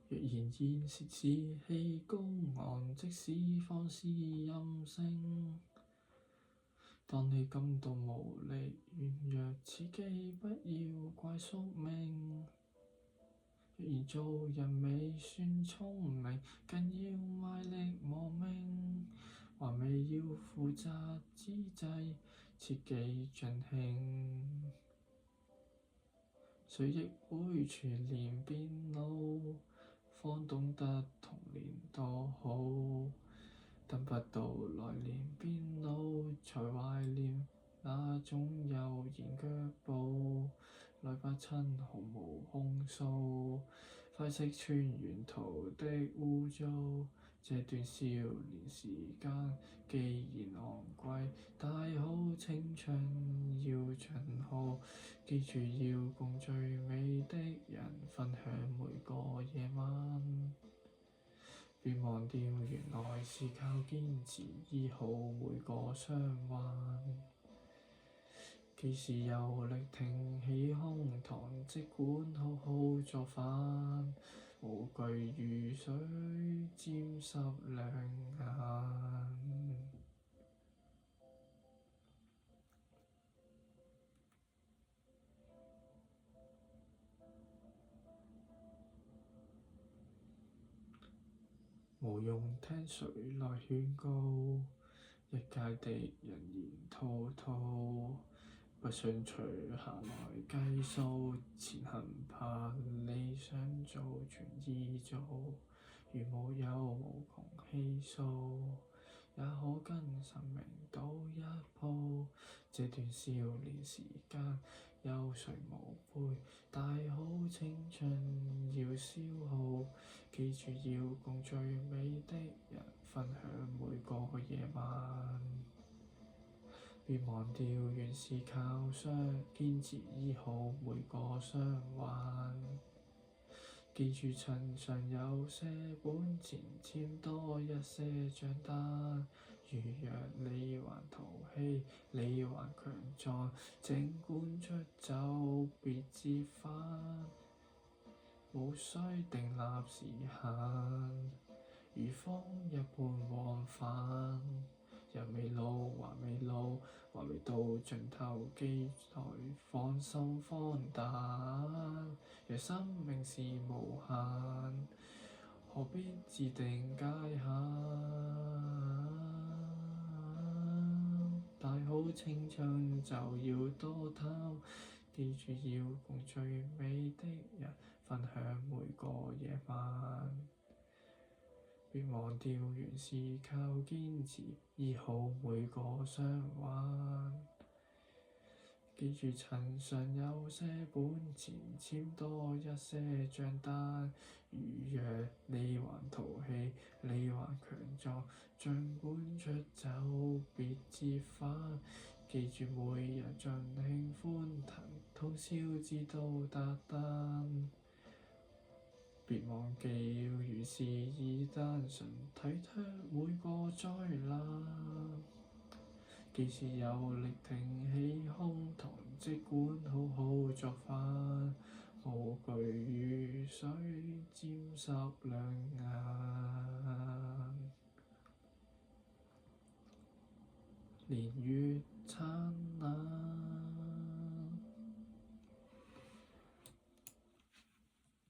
若然現時士氣高昂，即使放肆任性，當你感到無力軟弱，自己不要怪宿命。若然做人未算聰明，更要賣力磨命，還未要負責之際，切忌盡興。誰亦會全年變老，方懂得童年多好。等不到來年變老，才懷念那種悠然腳步。來吧親，毫無控訴，快識穿沿途的污糟。這段少年時間既然昂貴，大好青春要盡好。記住要共最美的人分享每個夜晚。別忘掉原來是靠堅持醫好每個傷患。幾時有力挺起胸膛，即管好好作反，無懼雨水沾濕兩眼。無用聽誰來勸告，一介的人言滔滔。不想隨下來計數，前行怕理想早全已做。如無有無窮氣數，也可跟生命賭一鋪。這段少年時間有誰無悔？大好青春要消耗。記住要共最美的人分享每個夜晚。別忘掉原是靠堅持醫好每個傷患。記住趁尚有些本錢，簽多一些帳單。如若你還淘氣，你還強壯，儘管出走別折返。無需訂立時限，如風一般往返。人未老，還未老，還未到盡頭，記來放心放膽。若生命是無限，何必自定界限？大好青春就要多貪，記住要共最美的人分享每個夜晚。別忘掉原是靠堅持醫好每個傷患。記住趁尚有些本錢，簽多一些帳單。如若你還淘氣，你還強壯，儘管出走別折返。記住每日盡興歡騰，通宵至到達旦。別忘記原是已單純，體恤每個災難。幾時有力挺起胸膛，即管好好作反，無懼雨水沾濕兩眼。年月殘